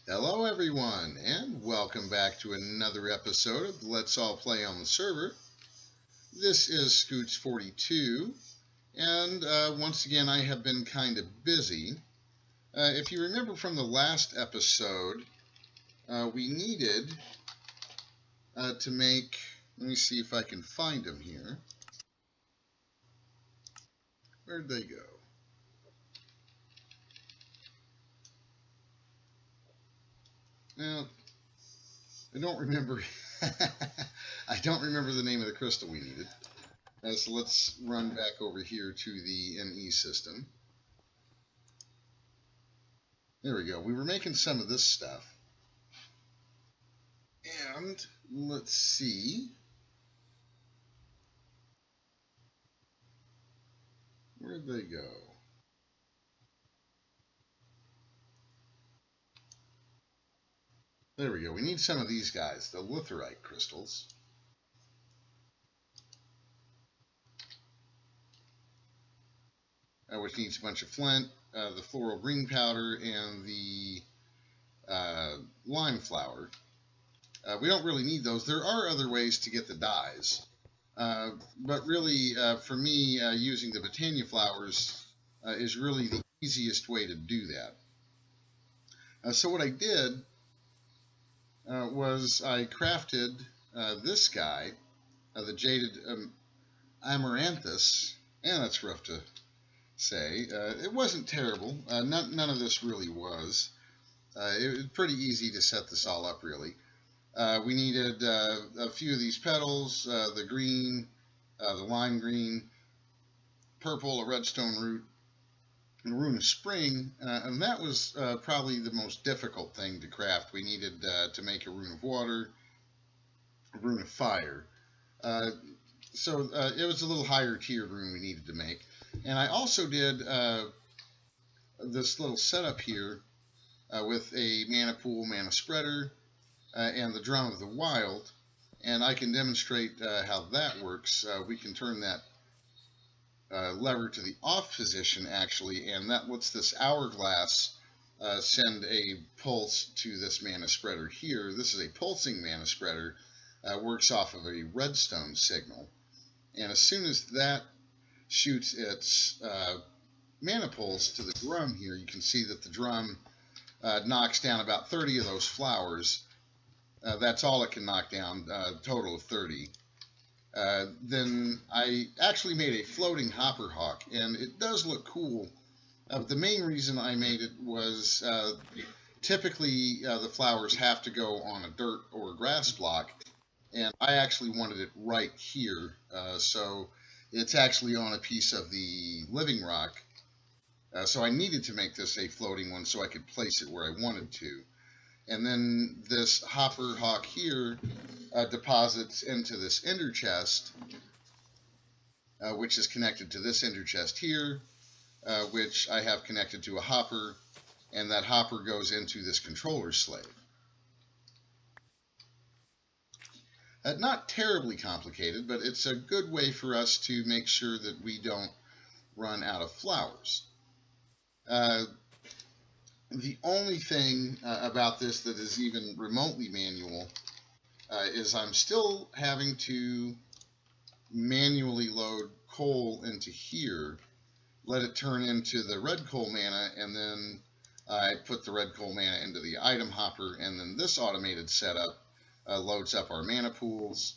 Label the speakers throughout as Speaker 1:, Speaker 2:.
Speaker 1: Hello, everyone, and welcome back to another episode of Let's All Play on the Server. This is Scoots42, and once again, I have been kind of busy. If you remember from the last episode, we needed to make. Let me see if I can find them here. Where'd they go? Now, I don't remember. I don't remember the name of the crystal we needed. So let's run back over here to the ME system. There we go. We were making some of this stuff. And let's see. Where'd they go? There we go. We need some of these guys, the litherite crystals. Which needs a bunch of flint, the floral green powder, and the lime flower. We don't really need those. There are other ways to get the dyes. But really, for me, using the Botania flowers is really the easiest way to do that. So what I did was I crafted this guy, the Jaded Amaranthus, and that's rough to say. It wasn't terrible. None of this really was. It was pretty easy to set this all up, really. We needed a few of these petals, the green, the lime green, purple, a redstone root, and a rune of spring, and that was probably the most difficult thing to craft. We needed to make a rune of water, a rune of fire. So it was a little higher tier rune we needed to make. And I also did this little setup here with a mana pool, mana spreader, and the Drum of the Wild, and I can demonstrate how that works. We can turn that lever to the off position, actually, and that lets this hourglass send a pulse to this mana spreader here. This is a pulsing mana spreader, works off of a redstone signal, and as soon as that shoots its mana pulse to the drum here, you can see that the drum knocks down about 30 of those flowers. That's all it can knock down, a total of 30. Then I actually made a floating hopper hawk, and it does look cool. The main reason I made it was typically the flowers have to go on a dirt or a grass block, and I actually wanted it right here, so it's actually on a piece of the living rock. So I needed to make this a floating one so I could place it where I wanted to. And then this hopper hawk here deposits into this ender chest, which is connected to this ender chest here, which I have connected to a hopper, and that hopper goes into this controller slave. Not terribly complicated, but it's a good way for us to make sure that we don't run out of flowers. The only thing about this that is even remotely manual is I'm still having to manually load coal into here, let it turn into the red coal mana, and then I put the red coal mana into the item hopper, and then this automated setup loads up our mana pools.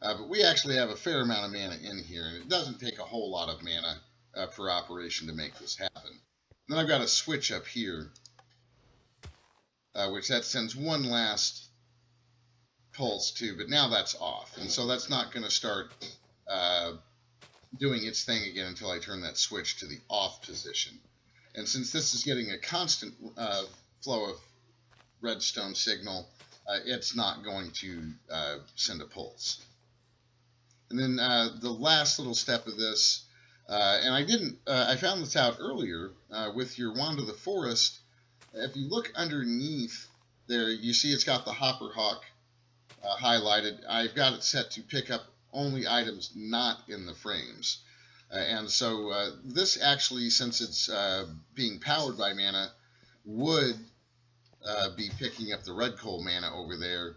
Speaker 1: But we actually have a fair amount of mana in here, and it doesn't take a whole lot of mana per operation to make this happen. Then I've got a switch up here, which that sends one last pulse to, but now that's off. And so that's not going to start doing its thing again until I turn that switch to the off position. And since this is getting a constant flow of redstone signal, it's not going to send a pulse. And then the last little step of this, and I found this out earlier with your Wand of the Forest. If you look underneath there, you see it's got the hopper hawk highlighted. I've got it set to pick up only items not in the frames. And so this actually, since it's being powered by mana, would be picking up the red coal mana over there,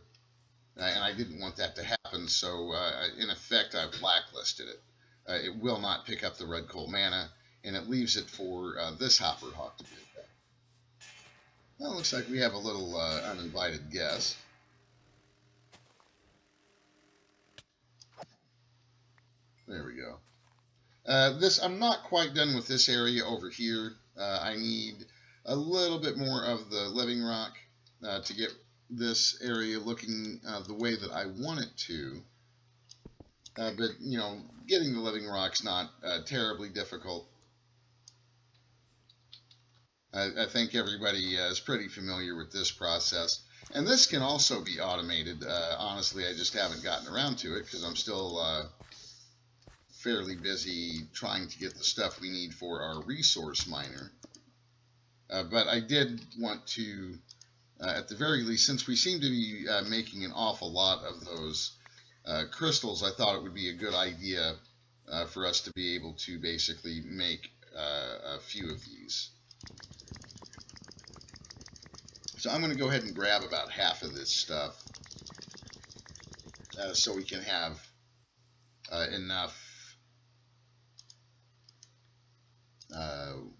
Speaker 1: and I didn't want that to happen, so in effect I blacklisted it. It will not pick up the red coal mana, and it leaves it for this Hopper Hawk to pick up. Well, looks like we have a little uninvited guest. There we go. I'm not quite done with this area over here. I need a little bit more of the living rock to get this area looking the way that I want it to. But, you know, getting the living rock's not terribly difficult. I think everybody is pretty familiar with this process. And this can also be automated. Honestly, I just haven't gotten around to it because I'm still fairly busy trying to get the stuff we need for our resource miner. But I did want to, at the very least, since we seem to be making an awful lot of those crystals, I thought it would be a good idea for us to be able to basically make a few of these. So I'm going to go ahead and grab about half of this stuff so we can have enough,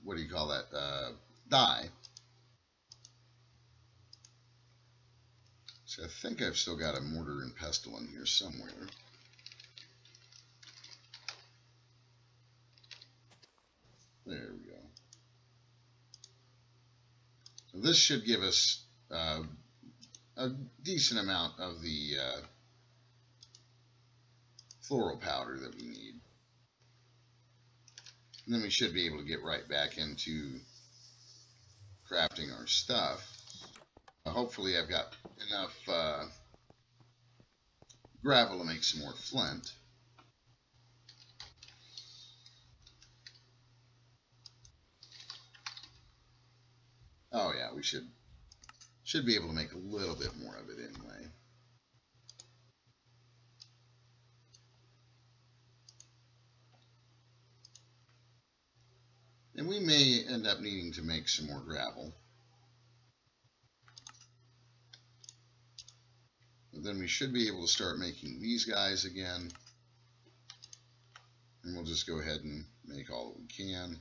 Speaker 1: what do you call that, dye. So I think I've still got a mortar and pestle in here somewhere. There we go. So this should give us a decent amount of the floral powder that we need. And then we should be able to get right back into crafting our stuff. Hopefully I've got enough gravel to make some more flint. Oh yeah, we should be able to make a little bit more of it anyway. And we may end up needing to make some more gravel. But then we should be able to start making these guys again. And we'll just go ahead and make all that we can.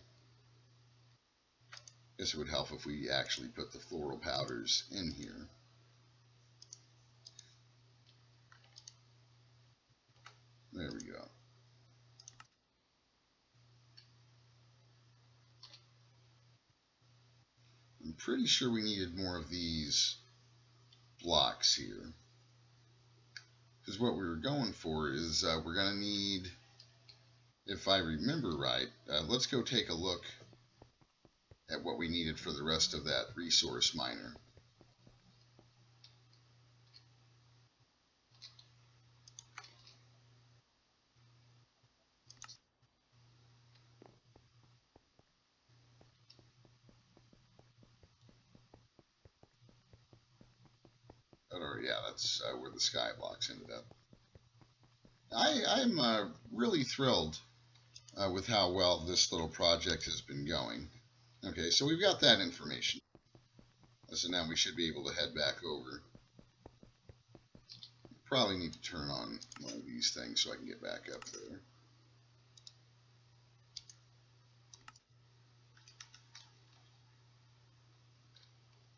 Speaker 1: Guess it would help if we actually put the floral powders in here. There we go. I'm pretty sure we needed more of these blocks here. Because what we were going for is we're going to need, if I remember right, let's go take a look at what we needed for the rest of that resource miner. Or yeah, that's where the sky blocks ended up. I'm really thrilled with how well this little project has been going. Okay, so we've got that information. So now we should be able to head back over. Probably need to turn on one of these things so I can get back up there.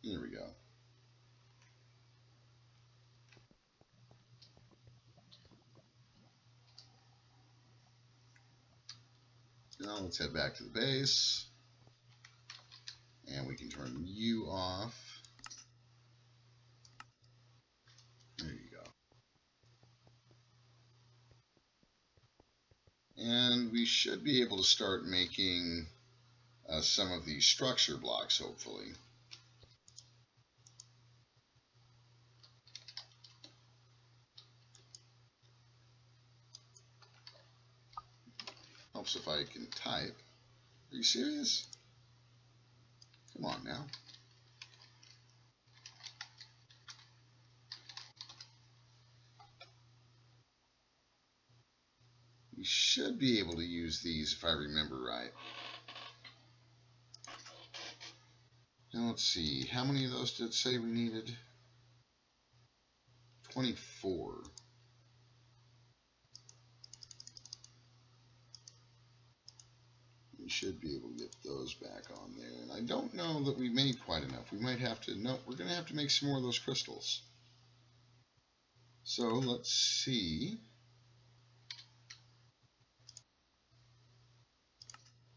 Speaker 1: Here we go. Now let's head back to the base. And we can turn you off. There you go. And we should be able to start making some of these structure blocks, hopefully. Helps if I can type. Are you serious? Come on now. We should be able to use these if I remember right. Now let's see, how many of those did it say we needed? 24. We should be able to get those back on there. And I don't know that we made quite enough. We might have to, no, we're going to have to make some more of those crystals. So let's see.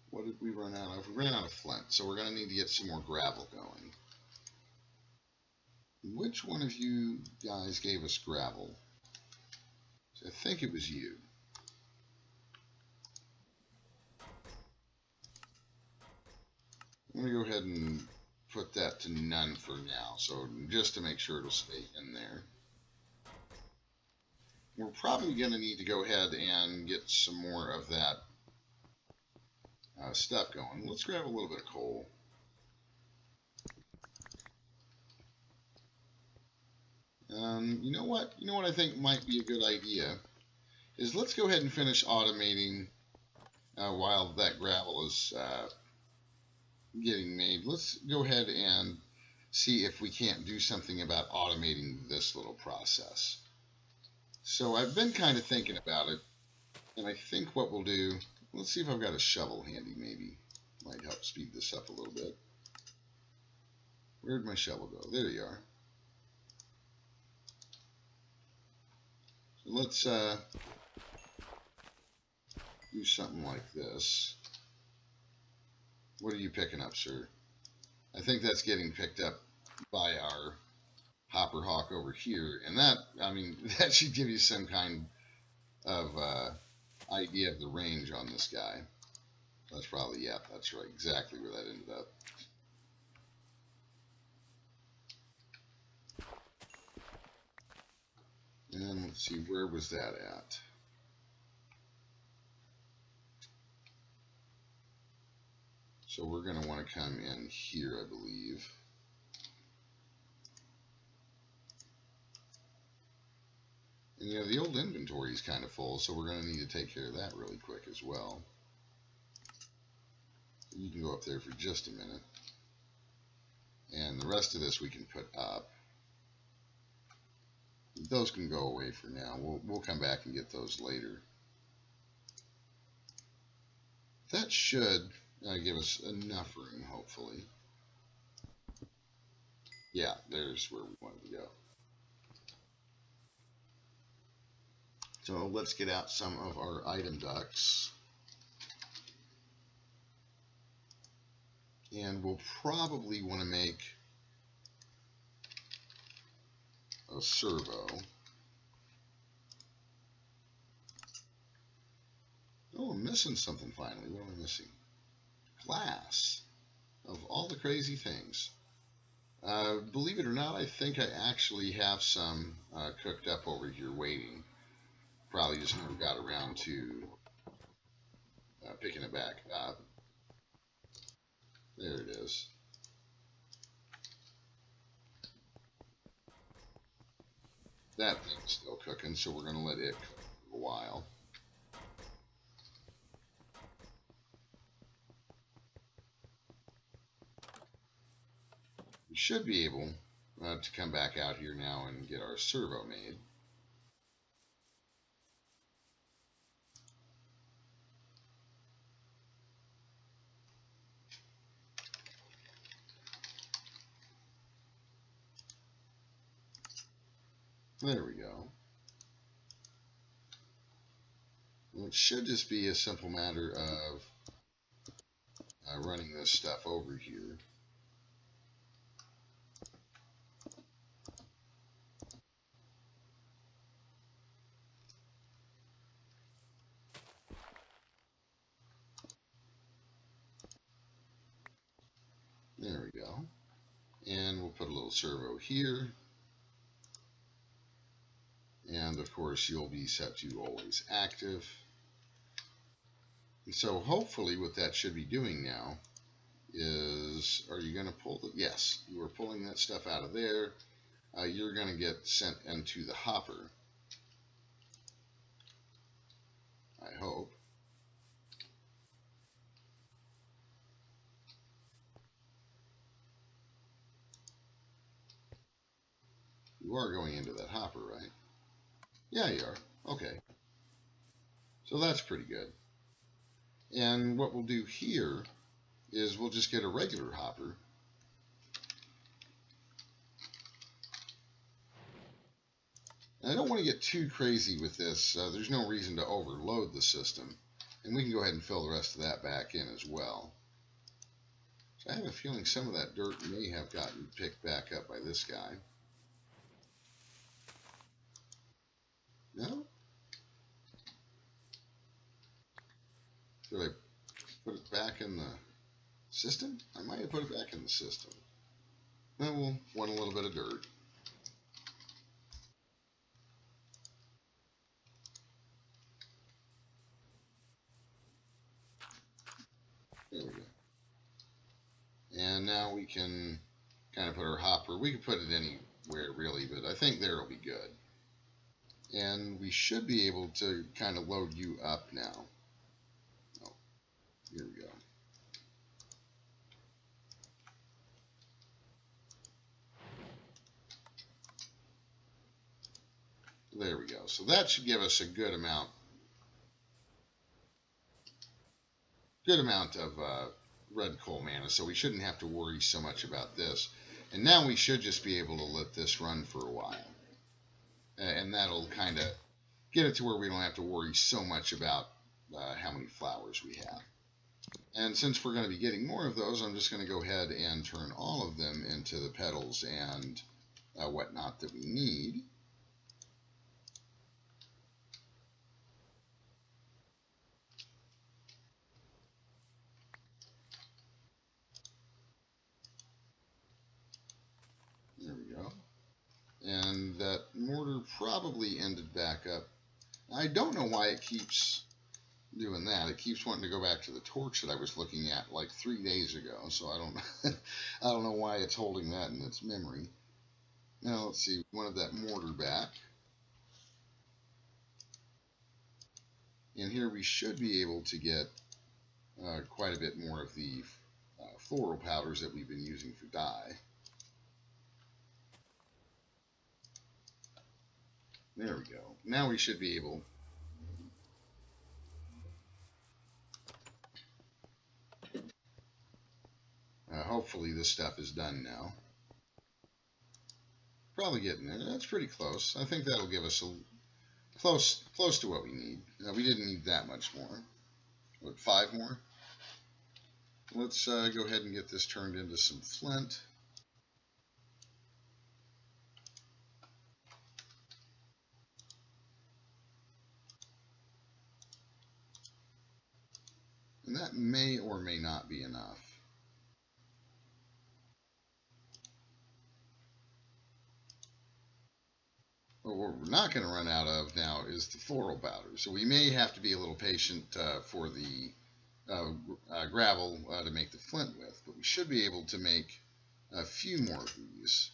Speaker 1: What did we run out of? We ran out of flint, so we're going to need to get some more gravel going. Which one of you guys gave us gravel? I think it was you. I'm going to go ahead and put that to none for now, so just to make sure it'll stay in there. We're probably going to need to go ahead and get some more of that stuff going. Let's grab a little bit of coal. You know what? You know what I think might be a good idea is let's go ahead and finish automating while that gravel is getting made. Let's go ahead and see if we can't do something about automating this little process. So I've been kind of thinking about it, and I think what we'll do, let's see if I've got a shovel handy maybe. Might help speed this up a little bit. Where'd my shovel go? There you are. So let's do something like this. What are you picking up, sir? I think that's getting picked up by our hopper hawk over here, and that, I mean, that should give you some kind of idea of the range on this guy. That's probably, yeah, that's right, exactly where that ended up. And let's see, where was that at? So we're going to want to come in here, I believe. And you know, the old inventory is kind of full, so we're going to need to take care of that really quick as well. You can go up there for just a minute. And the rest of this we can put up. Those can go away for now. We'll come back and get those later. That should give us enough room, hopefully. Yeah, there's where we wanted to go. So let's get out some of our item ducts. And we'll probably want to make a servo. Oh, I'm missing something finally. What am I missing? Glass. Of all the crazy things. Believe it or not, I think I actually have some cooked up over here waiting. Probably just never got around to picking it back up. There it is. That thing's still cooking, so we're going to let it cook for a while. We should be able to come back out here now and get our servo made. There we go. Well, it should just be a simple matter of running this stuff over here. There we go. And we'll put a little servo here. And of course, you'll be set to always active. And so hopefully what that should be doing now is, are you going to pull the, yes, you are pulling that stuff out of there. You're going to get sent into the hopper. I hope. You are going into that hopper, right? Yeah, you are. Okay. So that's pretty good. And what we'll do here is we'll just get a regular hopper. And I don't want to get too crazy with this. There's no reason to overload the system. And we can go ahead and fill the rest of that back in as well. So I have a feeling some of that dirt may have gotten picked back up by this guy. No? Did I put it back in the system? I might have put it back in the system. Well, we'll want a little bit of dirt. There we go. And now we can kind of put our hopper. We can put it anywhere really, but I think there will be good. And we should be able to kind of load you up now. Oh, here we go. There we go. So that should give us a good amount of red coal mana, so we shouldn't have to worry so much about this. And now we should just be able to let this run for a while. And that'll kind of get it to where we don't have to worry so much about how many flowers we have. And since we're going to be getting more of those, I'm just going to go ahead and turn all of them into the petals and whatnot that we need. There we go. And that mortar probably ended back up. I don't know why it keeps doing that. It keeps wanting to go back to the torch that I was looking at like 3 days ago. So I don't know why it's holding that in its memory. Now let's see. We wanted that mortar back. And here we should be able to get quite a bit more of the floral powders that we've been using for dye. There we go. Now we should be able hopefully this stuff is done now. Probably getting there. That's pretty close. I think that'll give us a close to what we need. We didn't need that much more. What, 5 more? Let's go ahead and get this turned into some flint. And that may or may not be enough. But what we're not going to run out of now is the floral powder. So we may have to be a little patient for the gravel to make the flint with. But we should be able to make a few more of these.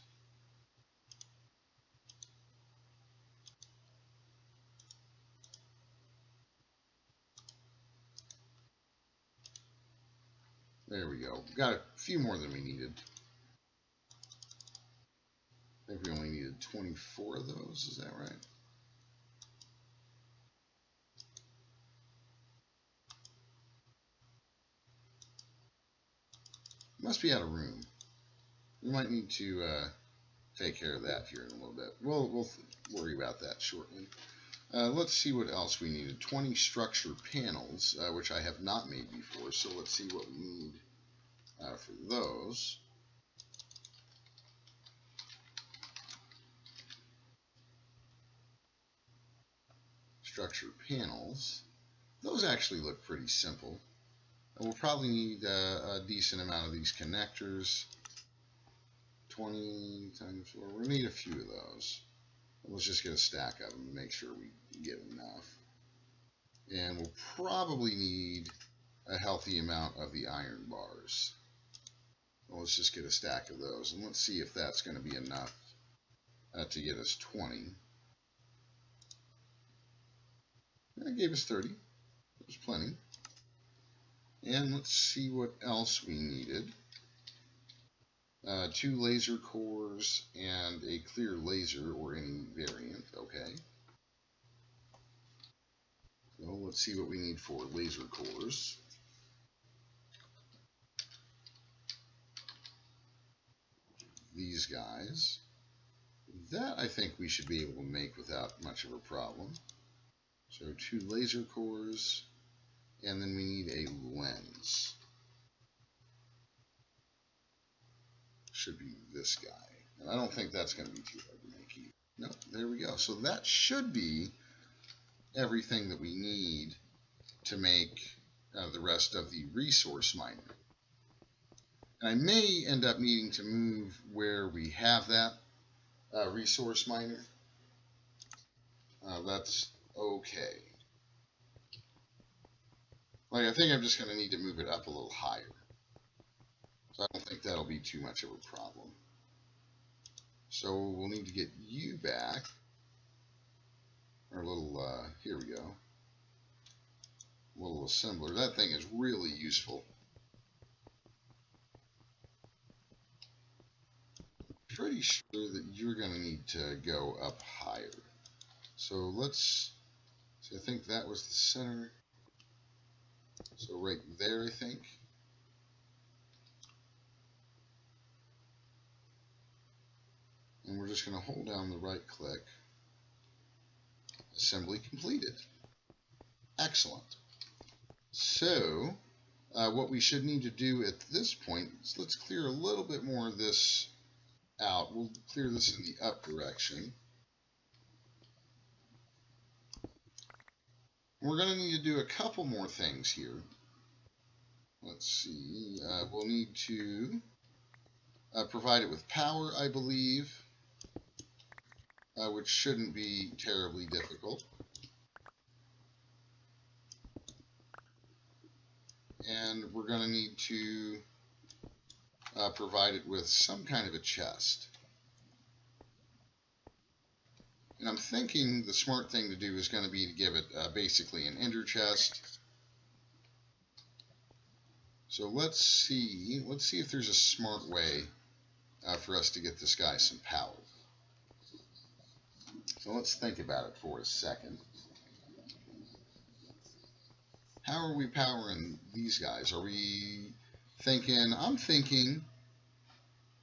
Speaker 1: There we go. Got a few more than we needed. I think we only needed 24 of those. Is that right? Must be out of room. We might need to take care of that here in a little bit. We'll worry about that shortly. Let's see what else we needed. 20 structure panels, which I have not made before. So let's see what we need for those. Structure panels. Those actually look pretty simple. We'll probably need a decent amount of these connectors. 20 times 4. We'll need a few of those. Let's just get a stack of them to make sure we get enough. And we'll probably need a healthy amount of the iron bars. Well, let's just get a stack of those, and let's see if that's going to be enough to get us 20. That gave us 30. That was plenty. And let's see what else we needed. 2 laser cores, and a clear laser or any variant. Okay. So let's see what we need for laser cores. These guys. That I think we should be able to make without much of a problem. So 2 laser cores, and then we need a lens. Should be this guy. And I don't think that's going to be too hard to make either. No, there we go. So that should be everything that we need to make the rest of the resource miner. And I may end up needing to move where we have that resource miner. That's okay. Like, I think I'm just going to need to move it up a little higher. So I don't think that'll be too much of a problem. So we'll need to get you back. Our little, here we go. Little assembler. That thing is really useful. Pretty sure that you're going to need to go up higher. So let's, so I think that was the center. So right there, I think. And we're just going to hold down the right click. Assembly completed. Excellent. So what we should need to do at this point is let's clear a little bit more of this out. We'll clear this in the up direction. We're going to need to do a couple more things here. Let's see. We'll need to provide it with power, I believe, which shouldn't be terribly difficult. And we're going to need to provide it with some kind of a chest. And I'm thinking the smart thing to do is going to be to give it basically an ender chest. So let's see if there's a smart way for us to get this guy some power. So let's think about it for a second. How are we powering these guys? Are we thinking, I'm thinking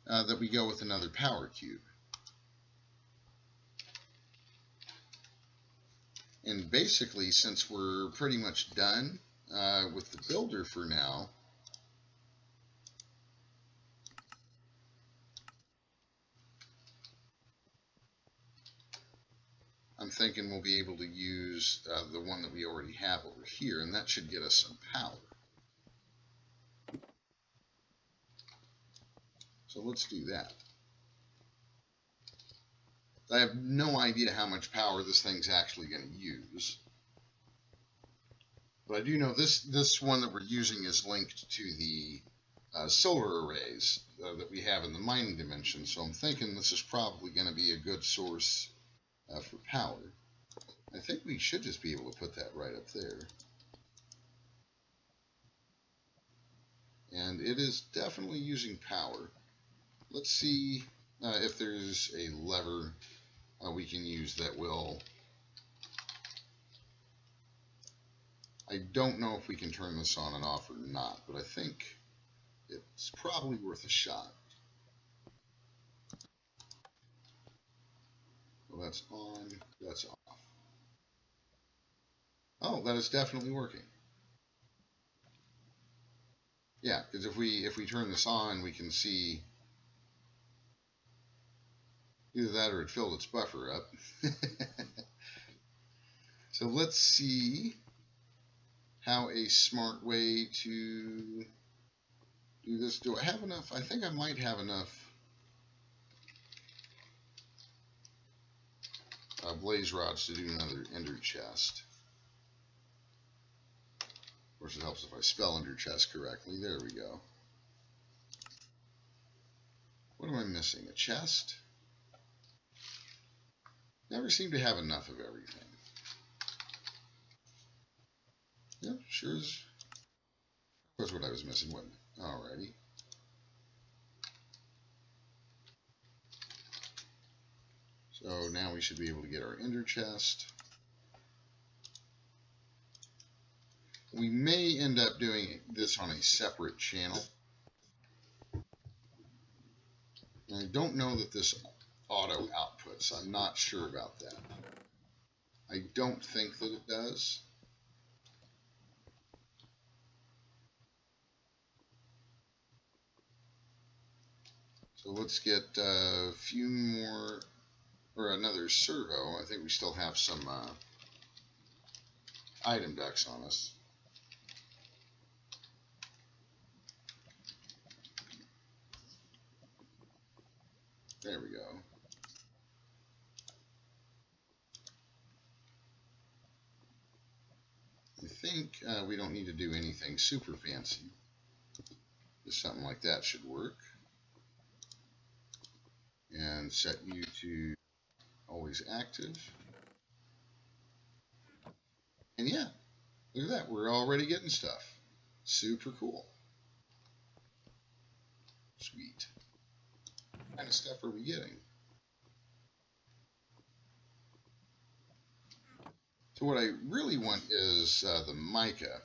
Speaker 1: that we go with another power cube. And basically, since we're pretty much done with the builder for now, I'm thinking we'll be able to use the one that we already have over here, and that should get us some power. So let's do that. I have no idea how much power this thing's actually going to use. But I do know this one that we're using is linked to the solar arrays that we have in the mining dimension. So I'm thinking this is probably going to be a good source for power. I think we should just be able to put that right up there. And it is definitely using power. Let's see if there's a lever we can use that will... I don't know if we can turn this on and off or not, but I think it's probably worth a shot. Well, that's on, that's off. Oh, that is definitely working. Yeah, because if we turn this on, we can see either that or it filled its buffer up. So let's see how a smart way to do this. Do I have enough? I think I might have enough blaze rods to do another ender chest. Of course, it helps if I spell ender chest correctly. There we go. What am I missing? A chest? Never seem to have enough of everything. Yep, sure is. That's what I was missing, wasn't it? Alrighty. So now we should be able to get our ender chest. We may end up doing this on a separate channel. I don't know that this auto outputs. I'm not sure about that. I don't think that it does. So let's get a few more, or another servo. I think we still have some item ducks on us. There we go. I think we don't need to do anything super fancy. Just something like that should work. And set you to always active. And yeah, look at that. We're already getting stuff. Super cool. Sweet. What kind of stuff are we getting? So what I really want is the mica.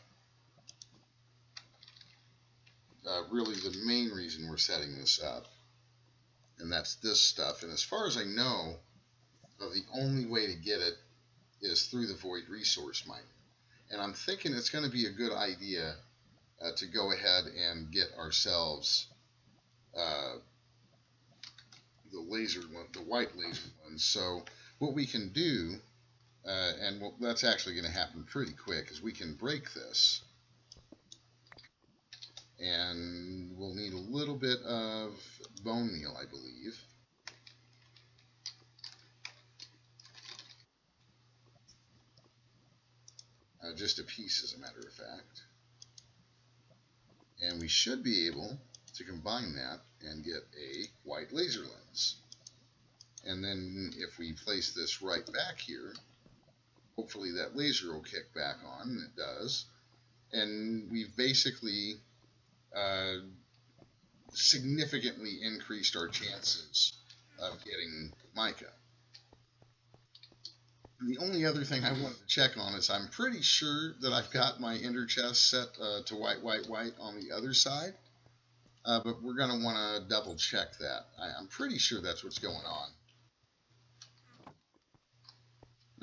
Speaker 1: Really the main reason we're setting this up. And that's this stuff. And as far as I know, the only way to get it is through the Void Resource Mine. And I'm thinking it's going to be a good idea to go ahead and get ourselves the laser one, the white laser one. So what we can do, and that's actually going to happen pretty quick, is we can break this. And we'll need a little bit of bone meal, I believe. Just a piece, as a matter of fact. And we should be able to combine that and get a white laser lens. And then if we place this right back here, hopefully that laser will kick back on, and it does. And we've basically significantly increased our chances of getting mica. The only other thing I wanted to check on is I'm pretty sure that I've got my ender chest set to white, white, white on the other side. But we're going to want to double check that. I'm pretty sure that's what's going on.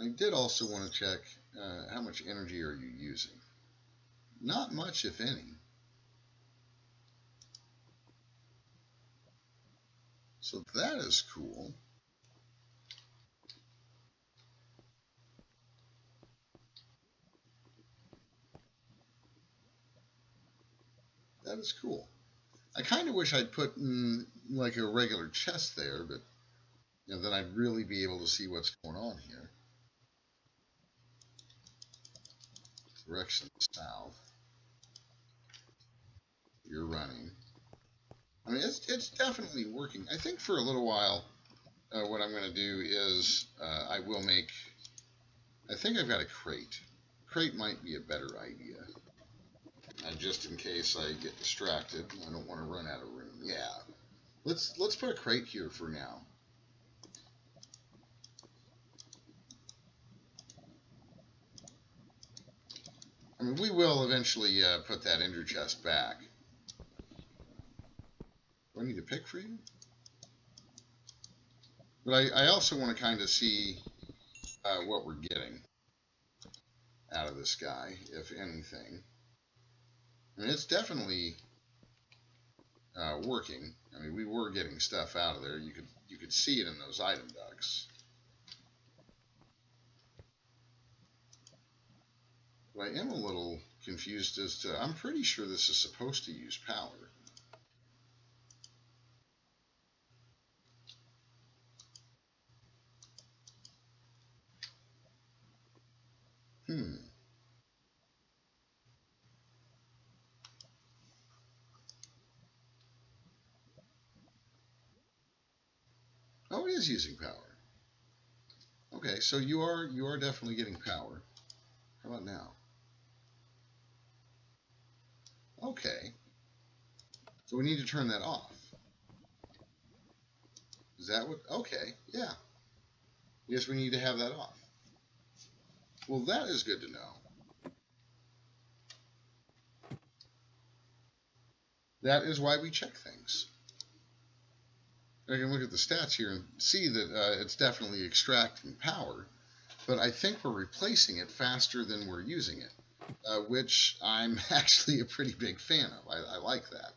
Speaker 1: I did also want to check how much energy are you using. Not much, if any. So that is cool. That is cool. I kind of wish I'd put in like a regular chest there, but then I'd really be able to see what's going on here. Direction south. You're running. I mean, it's definitely working. I think for a little while, what I'm going to do is I will make. I think I've got a crate. Crate might be a better idea. Just in case I get distracted, I don't want to run out of room. Yeah, let's put a crate here for now. I mean, we will eventually put that ender chest back. Do I need to pick for you? But I also want to kind of see what we're getting out of this guy, if anything. I mean, it's definitely working. I mean, we were getting stuff out of there. You could see it in those item ducts. But I am a little confused as to. I'm pretty sure this is supposed to use power. Oh, it is using power. Okay, so you are definitely getting power. How about now? Okay. So we need to turn that off. Is that what? Okay, yeah. Yes, we need to have that off. Well, that is good to know. That is why we check things. I can look at the stats here and see that it's definitely extracting power, but I think we're replacing it faster than we're using it, which I'm actually a pretty big fan of. I like that.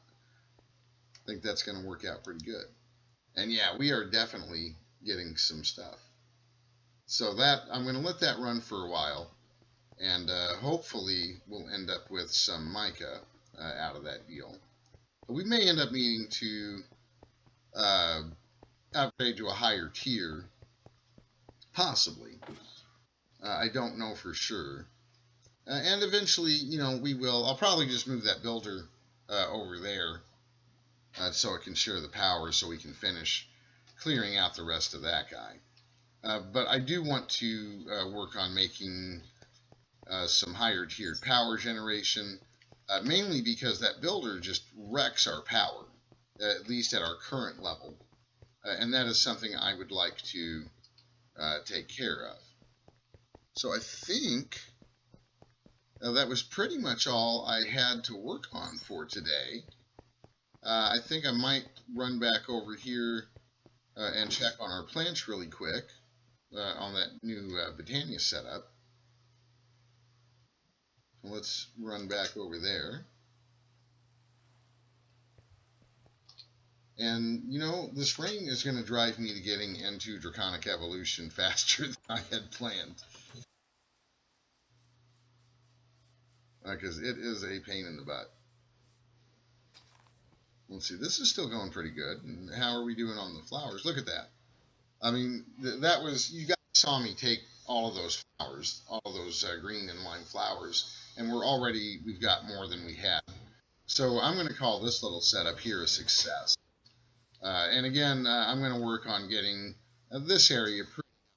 Speaker 1: I think that's going to work out pretty good. And yeah, we are definitely getting some stuff. So that I'm going to let that run for a while, and hopefully we'll end up with some mica out of that deal. But we may end up needing to upgrade to a higher tier, possibly. I don't know for sure. And eventually, we will. I'll probably just move that builder over there so it can share the power so we can finish clearing out the rest of that guy. But I do want to work on making some higher tiered power generation, mainly because that builder just wrecks our power, at least at our current level. And that is something I would like to take care of. So I think that was pretty much all I had to work on for today. I think I might run back over here and check on our plants really quick on that new Botania setup. Let's run back over there. And, this rain is going to drive me to getting into Draconic Evolution faster than I had planned. Because it is a pain in the butt. Let's see, this is still going pretty good. And how are we doing on the flowers? Look at that. I mean, that was, you guys saw me take all of those flowers, all of those green and lime flowers, and we've got more than we had. So I'm going to call this little setup here a success. And again, I'm going to work on getting this area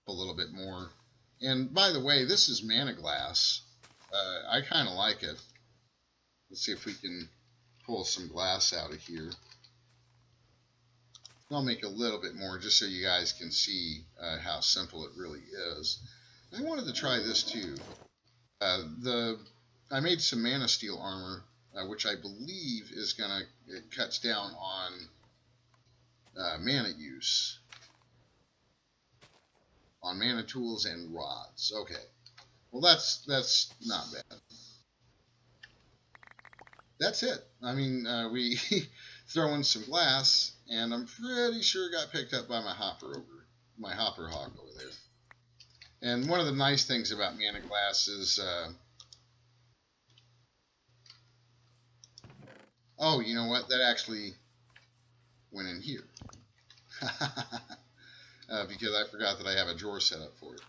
Speaker 1: a little bit more. And by the way, this is Mana Glass. I kind of like it. Let's see if we can pull some glass out of here. I'll make a little bit more just so you guys can see how simple it really is. I wanted to try this too. I made some Mana Steel armor, which I believe is it cuts down on mana use on mana tools and rods. Okay, well that's not bad. That's it. I mean, we throw in some glass, and I'm pretty sure it got picked up by my hopper hog over there. And one of the nice things about Mana Glass is, oh, you know what? That actually went in here. Because I forgot that I have a drawer set up for it.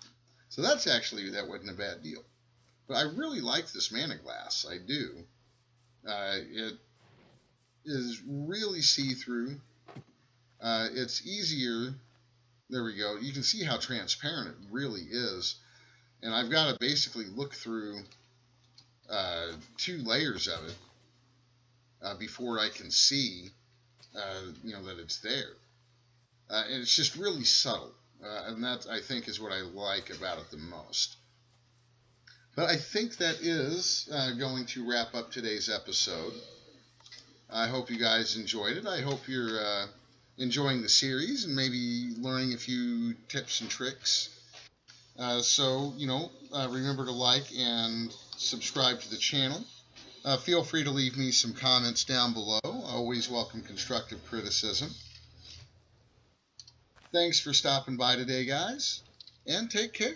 Speaker 1: So that wasn't a bad deal. But I really like this Mana Glass. I do. It is really see-through. It's easier. There we go. You can see how transparent it really is. And I've got to basically look through 2 layers of it before I can see, that it's there. And it's just really subtle. And that, I think, is what I like about it the most. But I think that is going to wrap up today's episode. I hope you guys enjoyed it. I hope you're enjoying the series and maybe learning a few tips and tricks. So, remember to like and subscribe to the channel. Feel free to leave me some comments down below. I always welcome constructive criticism. Thanks for stopping by today, guys, and take care.